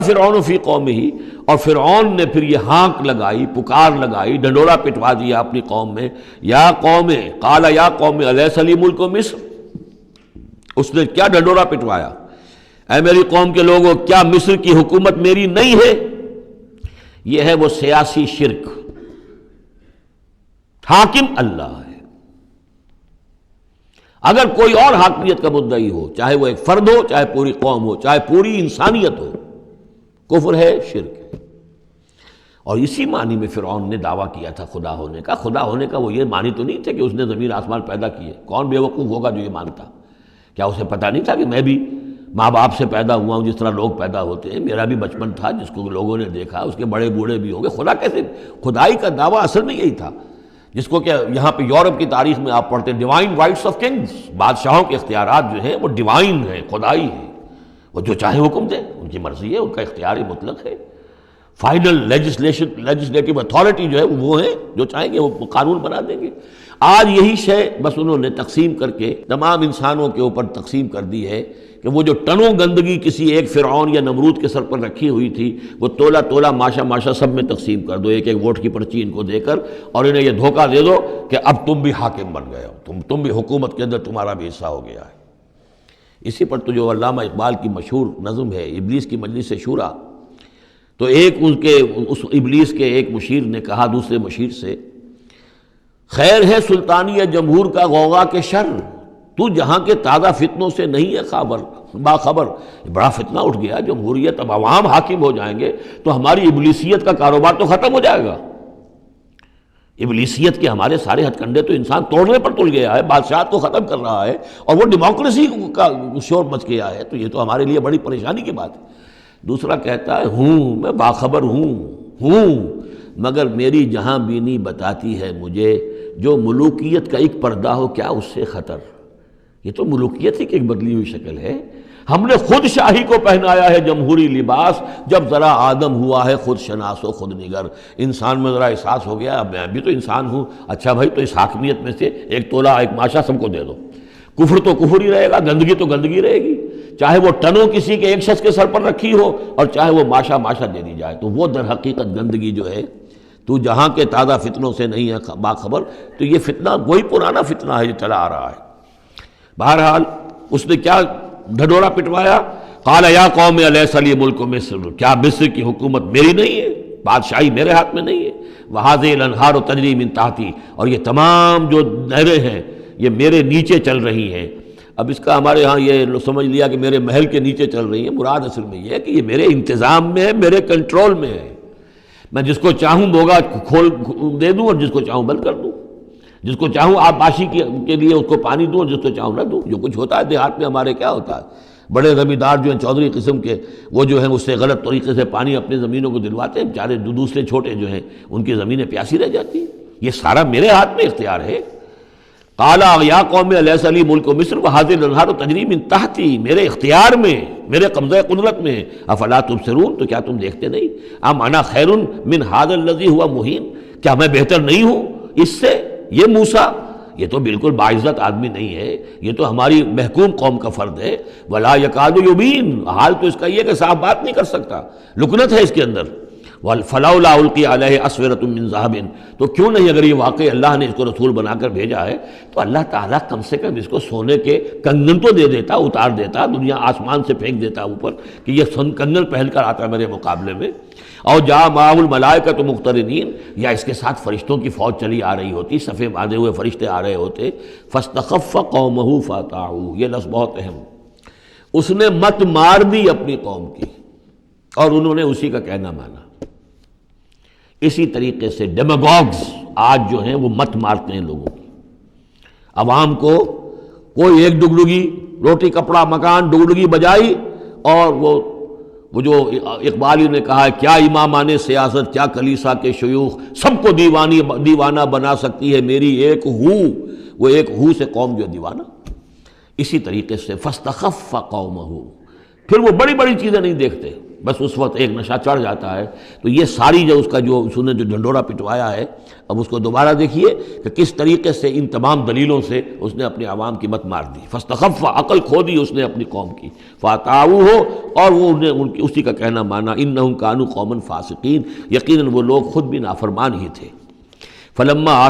فرعون فی قومہ، اور فرعون نے پھر یہ ہانک لگائی، پکار لگائی، ڈنڈورا پٹوا دیا اپنی قوم میں، یا قوم قال یا قوم الیس لی ملک مصر، اس نے کیا ڈنڈورا پٹوایا، اے میری قوم کے لوگوں کیا مصر کی حکومت میری نہیں ہے؟ یہ ہے وہ سیاسی شرک، حاکم اللہ ہے۔ اگر کوئی اور حاکمیت کا مدعی ہو، چاہے وہ ایک فرد ہو، چاہے پوری قوم ہو، چاہے پوری انسانیت ہو، کفر ہے، شرک ہے۔ اور اسی معنی میں فرعون نے دعویٰ کیا تھا خدا ہونے کا۔ خدا ہونے کا وہ یہ معنی تو نہیں تھا کہ اس نے زمین آسمان پیدا کیے، کون بے وقوف ہوگا جو یہ مانتا؟ کیا اسے پتہ نہیں تھا کہ میں بھی ماں باپ سے پیدا ہوا ہوں جس طرح لوگ پیدا ہوتے ہیں، میرا بھی بچپن تھا جس کو لوگوں نے دیکھا، اس کے بڑے بوڑھے بھی ہوں گے، خدا کیسے؟ خدائی کا دعویٰ اصل میں یہی تھا، جس کو کہ یہاں پہ یورپ کی تاریخ میں آپ پڑھتے ہیں ڈیوائن رائٹس آف کنگز، بادشاہوں کے اختیارات جو ہیں وہ ڈیوائن ہیں، خدائی ہیں، وہ جو چاہے حکم دیں، ان کی مرضی ہے، ان کا اختیار مطلق ہے۔ فائنل لیجسلیٹو اتھارٹی جو ہے وہ ہیں، جو چاہیں گے وہ قانون بنا دیں گے۔ آج یہی شے بس انہوں نے تقسیم کر کے تمام انسانوں کے اوپر تقسیم کر دی ہے کہ وہ جو ٹنوں گندگی کسی ایک فرعون یا نمرود کے سر پر رکھی ہوئی تھی، وہ تولا تولا ماشا ماشا سب میں تقسیم کر دو، ایک ایک ووٹ کی پرچی ان کو دے کر، اور انہیں یہ دھوکہ دے دو کہ اب تم بھی حاکم بن گئے ہو، تم بھی حکومت کے اندر تمہارا بھی حصہ ہو گیا ہے۔ اسی پر تو جو علامہ اقبال کی مشہور نظم ہے ابلیس کی مجلس شورا، تو ایک اس ابلیس کے ایک مشیر نے کہا دوسرے مشیر سے، خیر ہے سلطانی جمہور کا غوغا کے شر، تو جہاں کے تازہ فتنوں سے نہیں ہے باخبر۔ بڑا فتنہ اٹھ گیا، جمہوریت، اب عوام حاکم ہو جائیں گے تو ہماری ابلیسیت کا کاروبار تو ختم ہو جائے گا۔ ابلیسیت کے ہمارے سارے ہتھ کنڈے تو انسان توڑنے پر تل گیا ہے، بادشاہت کو ختم کر رہا ہے، اور وہ ڈیموکریسی کا شور مچ گیا ہے، تو یہ تو ہمارے لیے بڑی پریشانی کی بات ہے۔ دوسرا کہتا ہے میں باخبر ہوں، مگر میری جہاں بینی بتاتی ہے مجھے، جو ملوکیت کا ایک پردہ ہو کیا اس سے خطر۔ یہ تو ملوکیت ہی کی ایک بدلی ہوئی شکل ہے۔ ہم نے خود شاہی کو پہنایا ہے جمہوری لباس، جب ذرا آدم ہوا ہے خود شناس و خود نگر۔ انسان میں ذرا احساس ہو گیا اب میں بھی تو انسان ہوں، اچھا بھائی تو اس حاکمیت میں سے ایک تولا ایک ماشا سب کو دے دو۔ کفر تو کفر ہی رہے گا، گندگی تو گندگی رہے گی، چاہے وہ ٹنوں کسی کے ایک شخص کے سر پر رکھی ہو اور چاہے وہ ماشا ماشا دے دی جائے، تو وہ در حقیقت گندگی جو ہے، تو جہاں کے تازہ فتنوں سے نہیں ہے باخبر، تو یہ فتنہ وہی پرانا فتنہ ہے جو چلا آ رہا ہے۔ بہرحال اس نے کیا ڈھڈورا پٹوایا، قال یا قوم الیس لی ملک مصر، کیا مصر کی حکومت میری نہیں ہے، بادشاہی میرے ہاتھ میں نہیں ہے، وہذہ الانہار تجری من تحتی، اور یہ تمام جو نہریں ہیں یہ میرے نیچے چل رہی ہیں۔ اب اس کا ہمارے ہاں یہ سمجھ لیا کہ میرے محل کے نیچے چل رہی ہیں، مراد اصل میں یہ ہے کہ یہ میرے انتظام میں ہے، میرے کنٹرول میں ہے، میں جس کو چاہوں بوگا کھول دے دوں اور جس کو چاہوں بند کر دوں، جس کو چاہوں آبپاشی کے لیے اس کو پانی دوں اور جس کو چاہوں نہ دوں۔ جو کچھ ہوتا ہے دیہات میں ہمارے کیا ہوتا ہے، بڑے زمیندار جو ہیں چودھری قسم کے، وہ جو ہیں اس سے غلط طریقے سے پانی اپنے زمینوں کو دلواتے ہیں، بیچارے دوسرے چھوٹے جو ہیں ان کی زمینیں پیاسی رہ جاتی ہیں۔ یہ سارا میرے ہاتھ میں اختیار ہے۔ قال یا قوم الیس لی ملک مصر وہذہ الانہار تجری من تحتی، میرے اختیار میں، میرے قبضہ قدرت میں، افلا تبصرون، تو کیا تم دیکھتے نہیں؟ ام انا خیر من ھذا الذی هو مہین، کیا میں بہتر نہیں ہوں اس سے؟ یہ موسیٰ یہ تو بالکل باعزت آدمی نہیں ہے، یہ تو ہماری محکوم قوم کا فرد ہے۔ ولا یکاد یبین، حال تو اس کا یہ کہ صاف بات نہیں کر سکتا، لکنت ہے اس کے اندر۔ فلولا القی علیہ اسورۃ من ذہب، تو کیوں نہیں اگر یہ واقعی اللہ نے اس کو رسول بنا کر بھیجا ہے تو اللہ تعالیٰ کم سے کم اس کو سونے کے کنگن تو دے دیتا، اتار دیتا، دنیا آسمان سے پھینک دیتا اوپر کہ یہ کنگن پہن کر آتا میرے مقابلے میں۔ اور جاء معہ الملائکۃ مقترنین، یا اس کے ساتھ فرشتوں کی فوج چلی آ رہی ہوتی، صفے باندھے ہوئے فرشتے آ رہے ہوتے۔ فاستخف قومہ فاطاعوہ، یہ لفظ بہت اہم، اس نے مت مار دی اپنی قوم کی اور انہوں نے اسی کا کہنا مانا۔ اسی طریقے سے ڈیماگوگز آج جو ہیں وہ مت مارتے ہیں لوگوں کی، عوام کو کوئی ایک ڈگڈگی، روٹی کپڑا مکان ڈگڈگی بجائی، اور وہ جو اقبالی نے کہا ہے کیا امامان سیاست، کیا کلیسا کے شیوخ، سب کو دیوانہ بنا سکتی ہے میری ایک ہو، وہ ایک ہو سے قوم جو دیوانہ۔ اسی طریقے سے فاستخف قومہ، پھر وہ بڑی بڑی چیزیں نہیں دیکھتے، بس اس وقت ایک نشہ چڑھ جاتا ہے۔ تو یہ ساری جو اس کا جو اس نے جو ڈھنڈورا پٹوایا ہے، اب اس کو دوبارہ دیکھیے کہ کس طریقے سے ان تمام دلیلوں سے اس نے اپنے عوام کی مت مار دی۔ فاستخف، عقل کھو دی اس نے اپنی قوم کی، فاتعوہ، اور وہ انہیں اسی کا کہنا مانا، انہم کانوا قوما فاسقین، یقیناً وہ لوگ خود بھی نافرمان ہی تھے۔ فلما